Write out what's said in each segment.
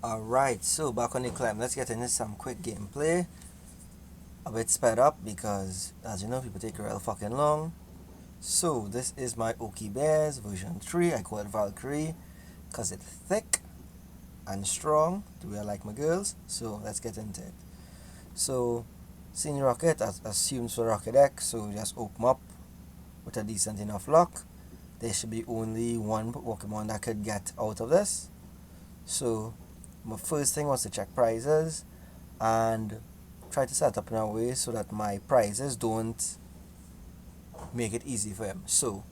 Alright, so back on the climb, let's get into some quick gameplay. A bit sped up because, as you know, people take real fucking long. So, this is my Oki Bears version 3. I call it Valkyrie because it's thick and strong, the way I like my girls. So, let's get into it. So, Senior Rocket assumes for Rocket Deck, so just open up with a decent enough luck. There should be only one Pokemon that could get out of this. So, my first thing was to check prizes and try to set up in a way so that my prizes don't make it easy for him. So,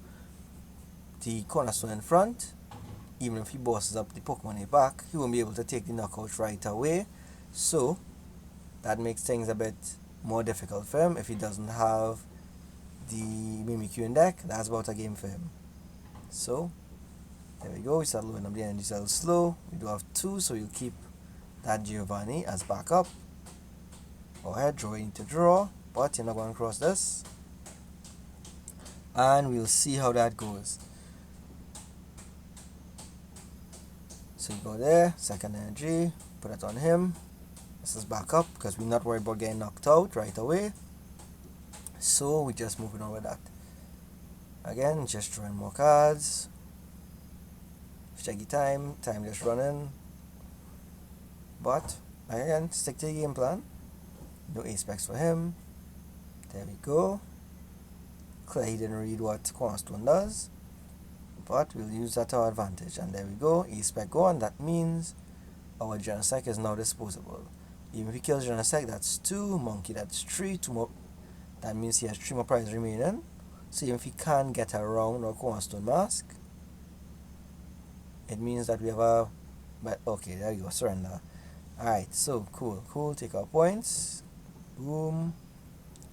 the cornerstone in front, even if he bosses up the Pokemon in the back, he won't be able to take the knockout right away. So, that makes things a bit more difficult for him if he doesn't have the Mimikyu in deck. That's about a game for him. So, there we go. We start loading up the energy cells slow. We do have 2, so you keep that Giovanni as backup. Go ahead, draw into draw, but you're not going to cross this. And we'll see how that goes. So you go there, second energy, put it on him. This is backup because we're not worried about getting knocked out right away. So we're just moving on with that. Again, just drawing more cards. Check the time just running. But again, stick to the game plan. No ace specs for him. There we go. Clear he didn't read what Cornerstone does, but we'll use that to our advantage. And there we go, ace spec gone. That means our Genesect is now disposable. Even if he kills Genesect, that's 2. Monkey, that's 3. 2 more. That means he has 3 more prizes remaining. So even if he can't get around our Cornerstone Mask, it means that we have a... But okay, there we go, surrender. Alright, so cool. Take our points. Boom.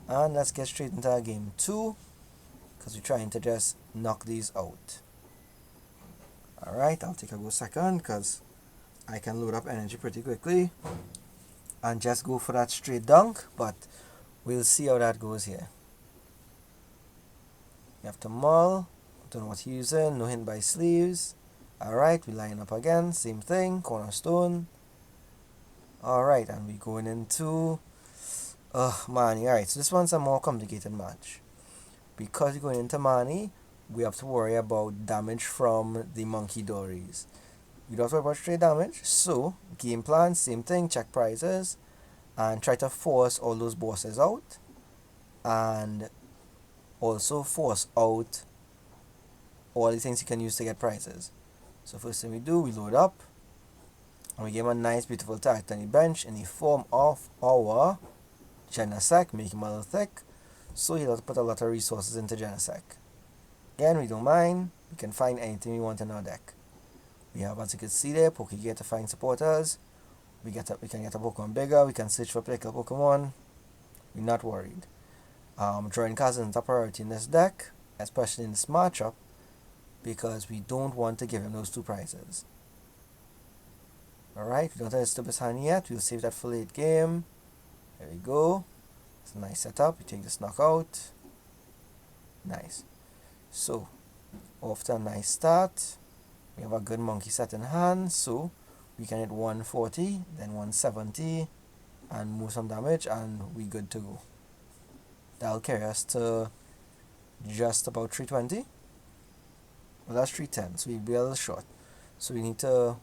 And let's get straight into our game 2, because we're trying to just knock these out. Alright, I'll take a go second because I can load up energy pretty quickly and just go for that straight dunk, but we'll see how that goes here. You have to mull. Don't know what he's using. No hint by sleeves. Alright, we line up again. Same thing. Cornerstone. Alright, and we're going into Marnie. Alright, so this one's a more complicated match. Because we're going into Marnie, we have to worry about damage from the Monkey Dories. We don't have to worry about straight damage. So, game plan, same thing, check prizes, and try to force all those bosses out. And also force out all the things you can use to get prizes. So first thing we do, we load up. And we give him a nice beautiful target on the bench in the form of our Genesect, make him a little thick. So he'll have to put a lot of resources into Genesect. Again, we don't mind. We can find anything we want in our deck. We have, as you can see there, Pokegear to find supporters. We can get a Pokemon bigger. We can search for particular Pokemon. We're not worried. Drawing cards is a priority in this deck, especially in this matchup, because we don't want to give him those 2 prizes. Alright, we don't have a stupid hand yet. We'll save that for late game. There we go. It's a nice setup. We take this knockout. Nice. So, off to a nice start. We have a good monkey set in hand. So, we can hit 140, then 170, and move some damage, and we're good to go. That'll carry us to just about 320. Well, that's 310, so we'll be a little short. So, we need to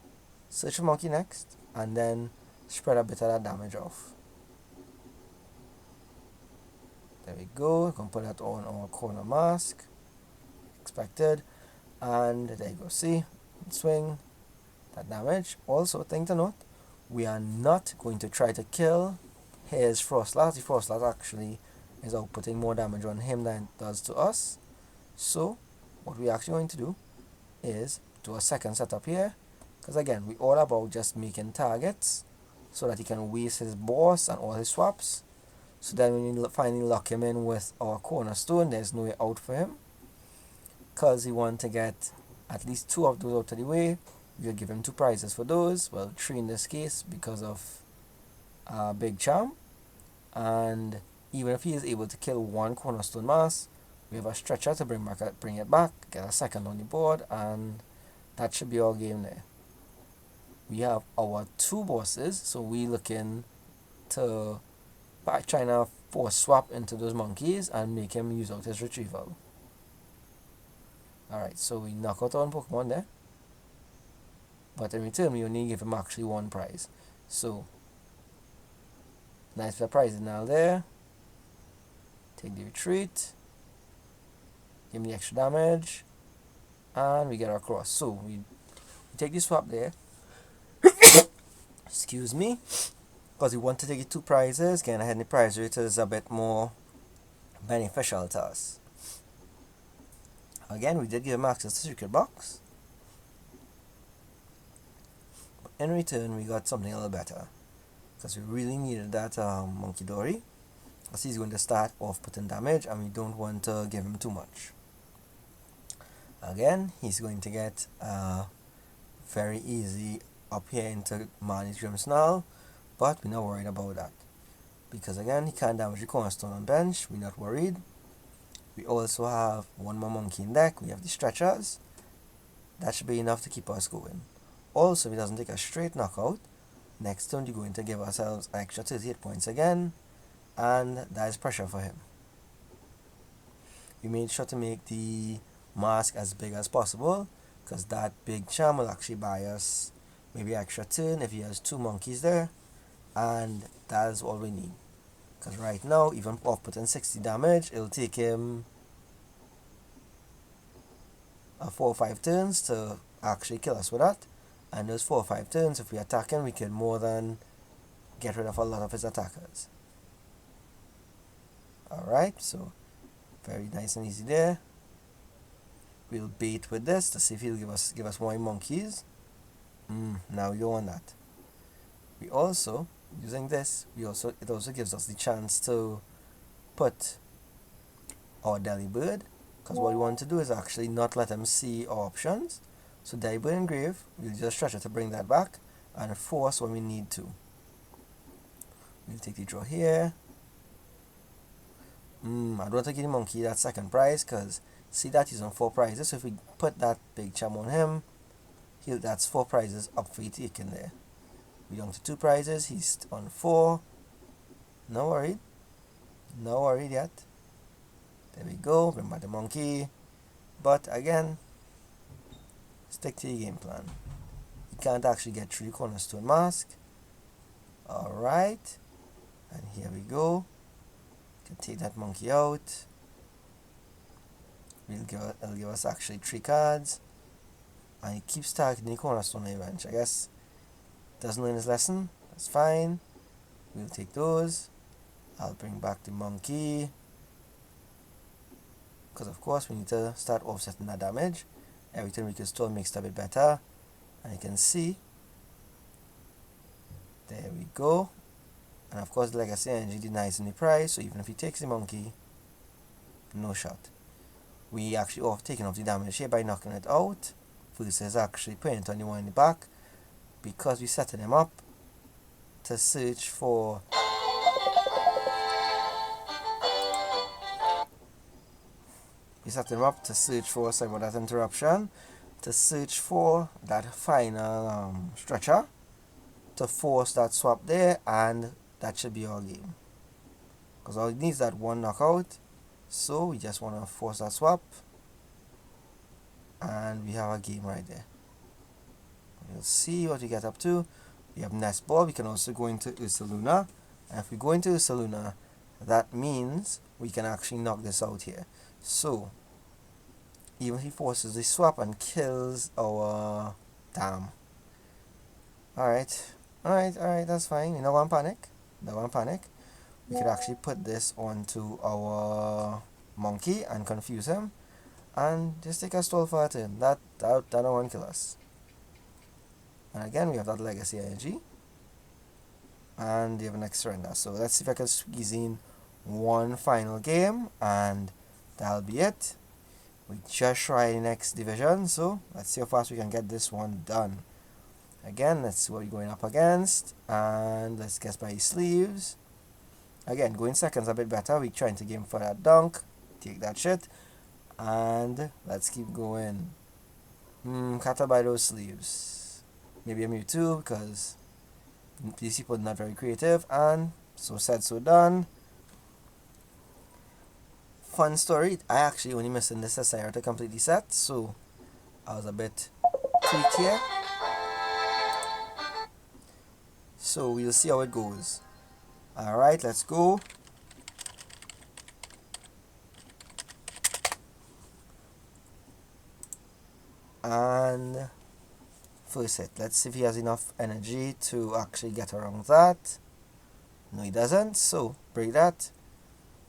search for monkey next, and then spread a bit of that damage off. There we go. We can put that on our corner mask. Expected. And there you go. See? Swing. That damage. Also, thing to note, we are not going to try to kill his Frostlass. The Frostlass actually is outputting more damage on him than it does to us. So, what we're actually going to do is do a second setup here. Because again, we're all about just making targets so that he can waste his boss and all his swaps. So then when you finally lock him in with our cornerstone, there's no way out for him. Because he wants to get at least 2 of those out of the way. We'll give him 2 prizes for those. Well, 3 in this case because of Big Charm. And even if he is able to kill 1 cornerstone mass, we have a stretcher to bring it back, get a second on the board, and that should be our game there. we have our two bosses, so we looking to trying to force swap into those monkeys and make him use out his retrieval. Alright, so we knock out one Pokemon there, but in return we only give him actually one prize. So nice for the prize now there. Take the retreat, give him the extra damage, and we get our cross. So we take the swap there. Excuse me, because we want to take the two prizes. Getting ahead in the prize rate is a bit more beneficial to us. Again, we did give him access to secret box, but in return we got something a little better, because we really needed that monkey dory, because he's going to start off putting damage and we don't want to give him too much. Again, he's going to get very easy up here into Marnie's Grimmsnarl, but we're not worried about that, because again, he can't damage the cornerstone on bench. We're not worried. We also have one more monkey in deck. We have the stretchers. That should be enough to keep us going. Also, if he doesn't take a straight knockout, next turn we're going to give ourselves an extra 38 points again, and that is pressure for him. We made sure to make the mask as big as possible, because that big charm will actually buy us maybe extra turn if he has two monkeys there, and that is all we need. Because right now, even off putting 60 damage, it'll take him 4 or 5 turns to actually kill us with that. And those 4 or 5 turns, if we attack him, we can more than get rid of a lot of his attackers. Alright, so very nice and easy there. We'll bait with this to see if he'll give us more monkeys. Now we don't want that. We also, using this, it also gives us the chance to put our Delibird, because what we want to do is actually not let him see our options. So Delibird engrave, we'll just stretch it to bring that back, and force when we need to. We'll take the draw here. I don't want to give the monkey that second prize, because see that he's on 4 prizes, so if we put that big charm on him, that's 4 prizes up for you taking there. We're down to 2 prizes, he's on 4. No worried yet. There we go, bring back the monkey. But again, stick to your game plan. You can't actually get through the cornerstone mask. Alright, and here we go. Can take that monkey out. It'll give us actually 3 cards. And he keeps targeting the cornerstone event. I guess doesn't learn his lesson. That's fine. We'll take those. I'll bring back the monkey, because of course we need to start offsetting that damage. Everything we can still makes it a bit better. And you can see, there we go. And of course the legacy energy denies any prize, so even if he takes the monkey, no shot. We actually taking off the damage here by knocking it out, versus actually putting it on the one in the back, because we setting him up to search for sorry about that interruption, to search for that final stretcher to force that swap there, and that should be our game, because all it needs that one knockout. So we just want to force that swap, and we have a game right there. We'll see what we get up to. We have Nest Ball. We can also go into Ursaluna, and if we go into Ursaluna, that means we can actually knock this out here. So even if he forces the swap and kills our dam. Alright, that's fine. You don't want to panic. We could actually put this onto our monkey and confuse him, and just take a stall for a turn. That don't want to kill us. And again, we have that legacy energy, and we have an extra surrender. So let's see if I can squeeze in one final game, and that'll be it. We just try the next division, so let's see how fast we can get this one done. Again, let's see what we're going up against, and let's guess by his sleeves. Again, going seconds a bit better. We're trying to game for that dunk. Take that shit, and let's keep going. Cattle by those sleeves. maybe a Mewtwo, because these people are not very creative. And so said, so done. Fun story, I actually only missing this Desire to complete the set, so I was a bit tweaked here. So we'll see how it goes. Alright, let's go. And first hit, let's see if he has enough energy to actually get around that. No, he doesn't, so break that.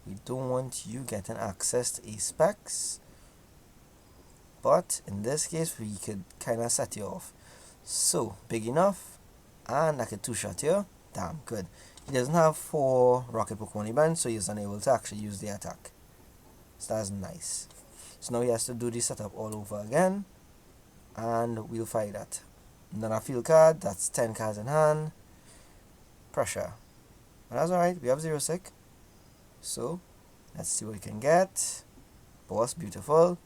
We don't want you getting access to A-Specs, but in this case we could kind of set you off. So big enough, and I could two-shot here. Damn, good. He doesn't have 4 rocket Pokemon events, so he's unable to actually use the attack. So that's nice. So now he has to do the setup all over again, and we'll fight that. Another field card, that's 10 cards in hand. Pressure. But that's alright, we have 0 sick. So let's see what we can get. Boss, beautiful.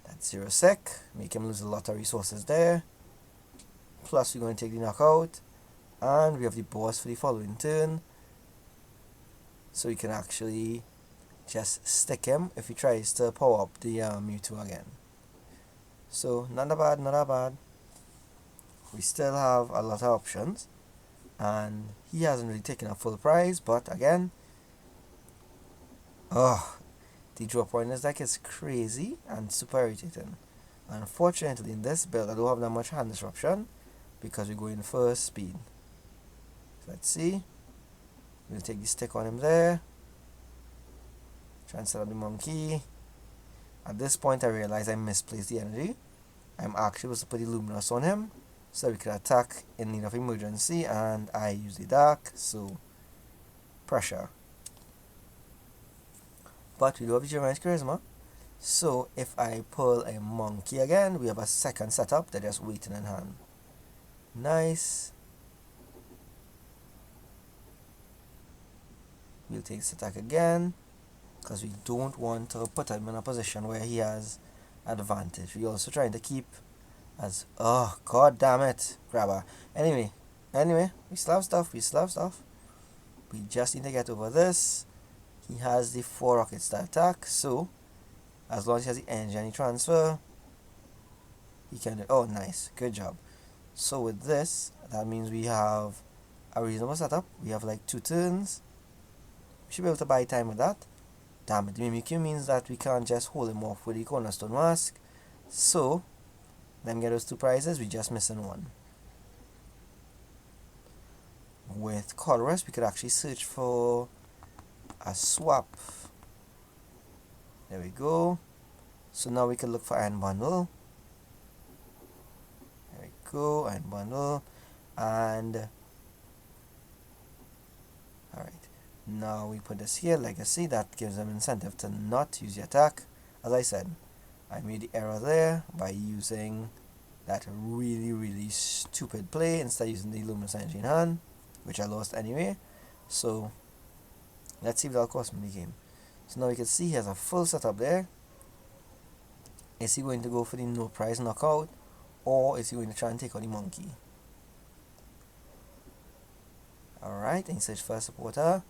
That's 0 sick. Make him lose a lot of resources there. Plus we're going to take the knockout. And we have the boss for the following turn. So we can actually just stick him if he tries to power up the Mewtwo again. So not that bad, not that bad. We still have a lot of options. And he hasn't really taken a full prize, but again, the drop point is like it's crazy and super irritating. Unfortunately, in this build, I don't have that much hand disruption because we're going for speed. So let's see. We'll take the stick on him there. Try and set up the monkey. At this point, I realize I misplaced the energy. I'm actually supposed to put the luminous on him so we could attack in need of emergency, and I use the dark, so pressure. But we do have the German's charisma, so if I pull a monkey again, we have a second setup that is waiting in hand. Nice. We'll take this attack again because we don't want to put him in a position where he has advantage. We're also trying to keep as god damn it, grabber. Anyway, we still have stuff. We just need to get over this. He has the 4 rockets to attack, so as long as he has the energy and the transfer, he can do. Oh, nice, good job. So with this, that means we have a reasonable setup. We have like 2 turns. We should be able to buy time with that. Damn it, the Mimikyu means that we can't just hold him off with the Cornerstone Mask. So let me get those 2 prizes. We're just missing 1. With Colress, we could actually search for a swap. There we go. So now we can look for Iron Bundle. There we go, Iron Bundle. And alright, now we put this here, Legacy. That gives them incentive to not use the attack. As I said, I made the error there by using that really stupid play instead of using the Luminous Energy in hand, which I lost anyway. So let's see if that'll cost me the game. So now we can see he has a full setup there. Is he going to go for the no prize knockout, or is he going to try and take out the monkey? Alright, and search for a supporter.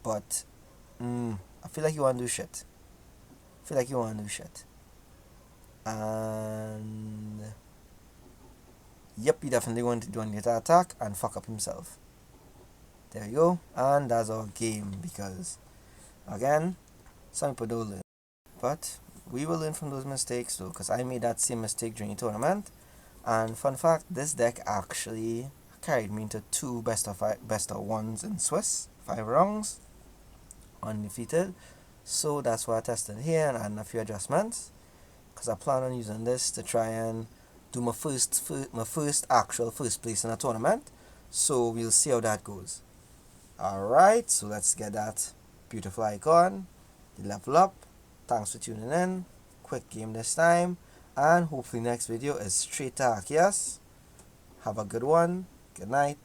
But I feel like you want to do shit. And yep, he definitely going to do an attack and fuck up himself. There we go, and that's our game, because again, some people don't learn, but we will learn from those mistakes though, because I made that same mistake during the tournament. And fun fact, this deck actually carried me into 2 best of 1s in Swiss, 5 rounds undefeated. So that's why I tested here and added a few adjustments, because I plan on using this to try and do my first actual first place in a tournament. So we'll see how that goes. Alright, so let's get that beautiful icon, the level up. Thanks for tuning in. Quick game this time, and hopefully next video is straight to Arceus. Have a good one. Good night.